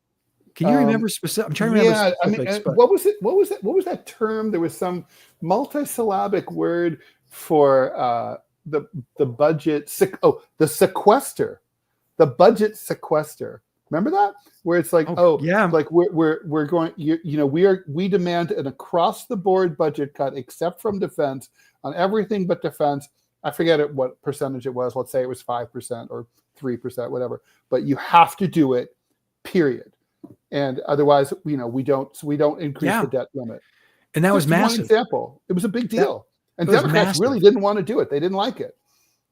Can you remember specific? I'm trying to remember specifics. What was it? What was that term? There was some multisyllabic word for the budget. The sequester, the budget sequester. Remember that? Where it's like, like we're going. We demand an across the board budget cut, except from defense, on everything but defense. I forget what percentage it was. Let's say it was 5% or 3%, whatever. But you have to do it. Period. And otherwise, we don't increase the debt limit. And that was massive. One example. It was a big deal. And Democrats really didn't want to do it. They didn't like it.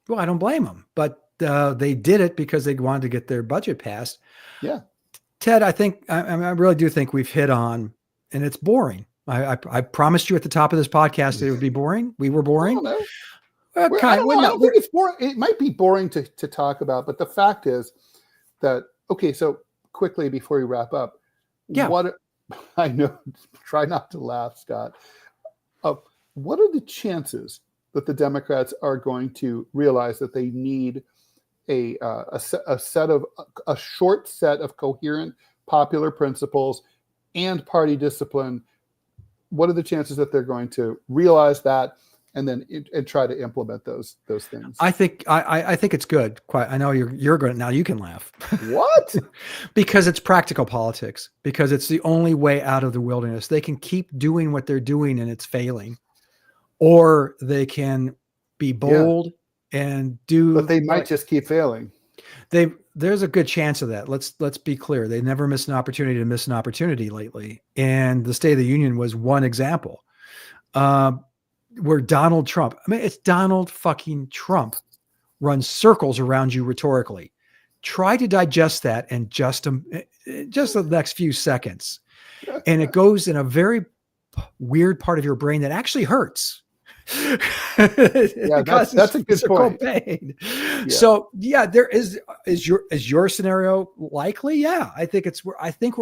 Well, I don't blame them. But they did it because they wanted to get their budget passed. Yeah. Ted, I think I really do think we've hit on, and it's boring. I promised you at the top of this podcast that it would be boring. We were boring. I don't think it's boring. It might be boring to talk about, but the fact is that, okay, so quickly before we wrap up, I know, try not to laugh, Scott. What are the chances that the Democrats are going to realize that they need a short set of coherent popular principles and party discipline? What are the chances that they're going to realize that and then try to implement those things? I think it's good. Quite. I know you're good now. You can laugh. What? Because it's practical politics. Because it's the only way out of the wilderness. They can keep doing what they're doing and it's failing, or they can be bold and do. But they might just keep failing. There's a good chance of that. Let's be clear. They never miss an opportunity to miss an opportunity lately, and the State of the Union was one example. Where Donald Trump, it's Donald fucking Trump, runs circles around you rhetorically. Try to digest that in just the next few seconds. And it goes in a very weird part of your brain that actually hurts. That's a good point. Pain. Yeah. So there is your scenario likely? Yeah, I think we're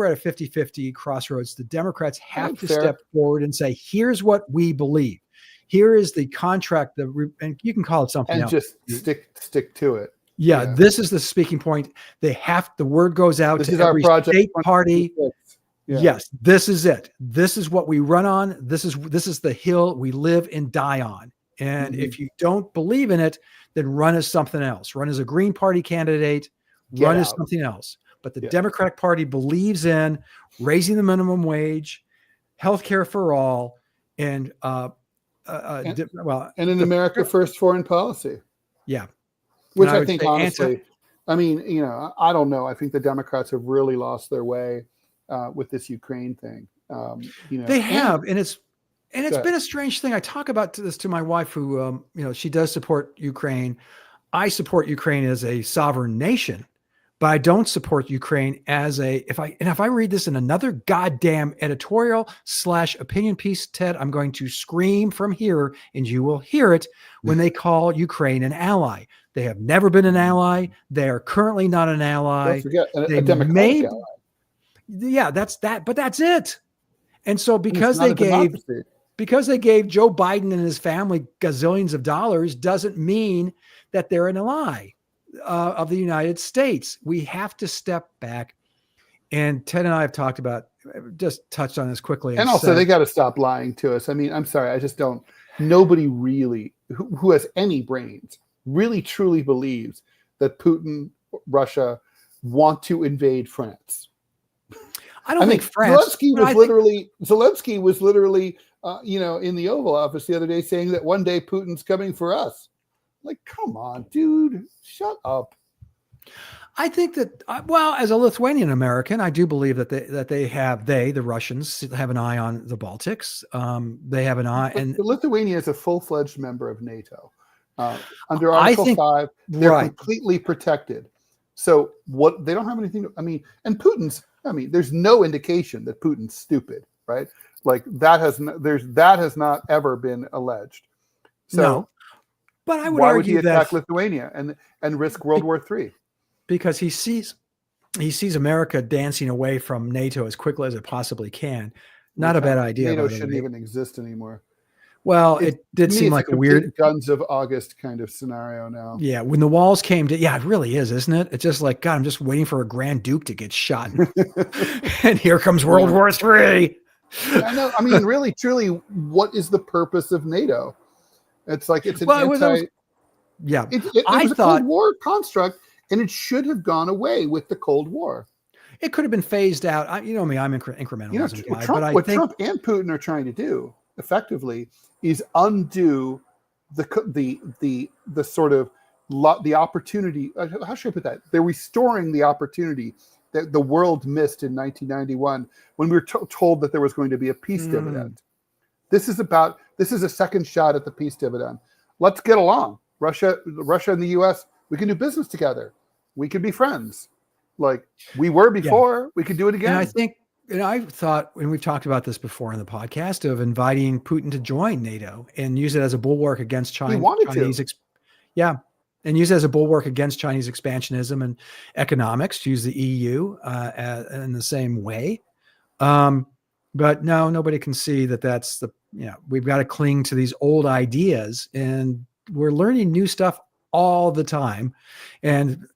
at a 50-50 crossroads. The Democrats have to step forward and say, here's what we believe. Here is the contract, and you can call it something else. And just stick to it. Yeah, this is the speaking point. The word goes out to every state party. Yeah. Yes, this is it. This is what we run on. This is the hill we live and die on. And if you don't believe in it, then run as something else. Run as a Green Party candidate. Run as something else. But the Democratic Party believes in raising the minimum wage, healthcare for all, and an America First foreign policy. Yeah. Which I think, honestly, I don't know. I think the Democrats have really lost their way with this Ukraine thing. They have, and it's been a strange thing. I talk about this to my wife, who she does support Ukraine. I support Ukraine as a sovereign nation, but I don't support Ukraine as if I read this in another goddamn editorial / opinion piece, Ted, I'm going to scream from here, and you will hear it when they call Ukraine an ally. They have never been an ally. They are currently not an ally. Don't forget, a democratic ally. Yeah, that's that, but that's it. And so because they gave Joe Biden and his family gazillions of dollars doesn't mean that they're an ally of the United States. We have to step back. And Ted and I have just touched on this quickly. And also, they got to stop lying to us. I mean, I'm sorry. I just don't. Nobody really who has any brains really truly believes that Putin, Russia want to invade France. I think France. Zelensky was literally, in the Oval Office the other day saying that one day Putin's coming for us. Like, come on, dude, shut up. I think that, as a Lithuanian American, I do believe that the Russians have an eye on the Baltics. They have an eye, and Lithuania is a full-fledged member of NATO. Under Article 5, they're completely protected. So they don't have anything. And Putin's. There's no indication that Putin's stupid, right? Like that has not ever been alleged. So, no. But I would Why would he argue attack that Lithuania and risk World War III? because he sees America dancing away from NATO as quickly as it possibly can. Not a bad idea. NATO by the shouldn't way. even exist anymore. Well, it did To me, seem it's like a complete weird. Guns of August kind of scenario now. Yeah, when the walls came to, yeah, it really is, isn't it? It's just like, God, I'm just waiting for a Grand Duke to get shot. And here comes World War III. I know. I mean, really, truly, what is the purpose of NATO? It's like it's an Well, it was a Cold War construct, and it should have gone away with the Cold War. It could have been phased out. You know me, I'm incrementalism guy. Trump, but I what think Trump and Putin are trying to do effectively is undo the sort of the opportunity. How should I put that? They're restoring the opportunity that the world missed in 1991 when we were told that there was going to be a peace dividend. This is a second shot at the peace dividend. Let's get along. Russia and the U.S. We can do business together. We can be friends, like we were before. Yeah. We could do it again. And I think, and I thought, and we've talked about this before in the podcast, of inviting Putin to join NATO and use it as a bulwark against China. He wanted to. And use it as a bulwark against Chinese expansionism and economics, to use the EU in the same way. But no, nobody can see that that's we've got to cling to these old ideas, and we're learning new stuff all the time. And,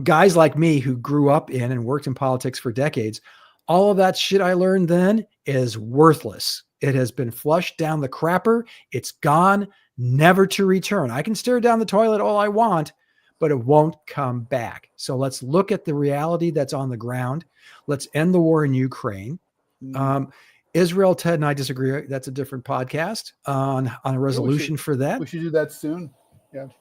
guys like me who grew up in and worked in politics for decades, all of that shit I learned then is worthless. It has been flushed down the crapper. It's gone, never to return. I can stare down the toilet all I want, but it won't come back. So let's look at the reality that's on the ground. Let's end the war in Ukraine. Israel, Ted and I disagree. That's a different podcast on a resolution for that. We should do that soon.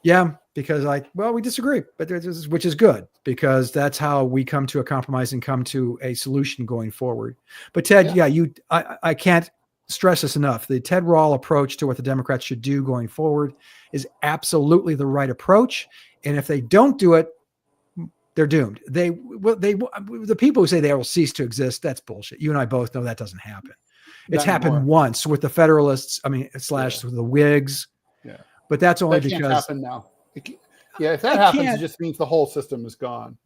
Yeah, because we disagree, but which is good, because that's how we come to a compromise and come to a solution going forward. But Ted, I can't stress this enough. The Ted Rall approach to what the Democrats should do going forward is absolutely the right approach. And if they don't do it, they're doomed. The people who say they will cease to exist, that's bullshit. You and I both know that doesn't happen. It's happened once with the Federalists, with the Whigs. Yeah. But that's only because can't happen now. If that happens, it just means the whole system is gone.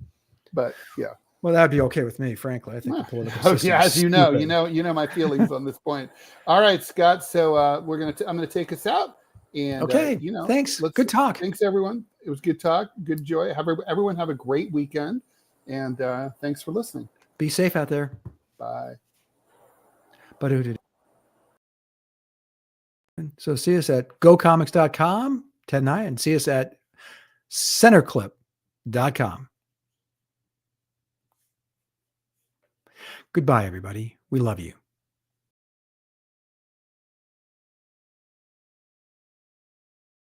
But yeah. Well, that'd be okay with me, frankly. I think the political system. As you know my feelings on this point. All right, Scott. So I'm gonna take us out. And thanks. Good talk. Thanks, everyone. It was good talk. Good joy. Everyone have a great weekend. And thanks for listening. Be safe out there. Bye. So see us at gocomics.com, Ted and I, and see us at centerclip.com. Goodbye, everybody. We love you.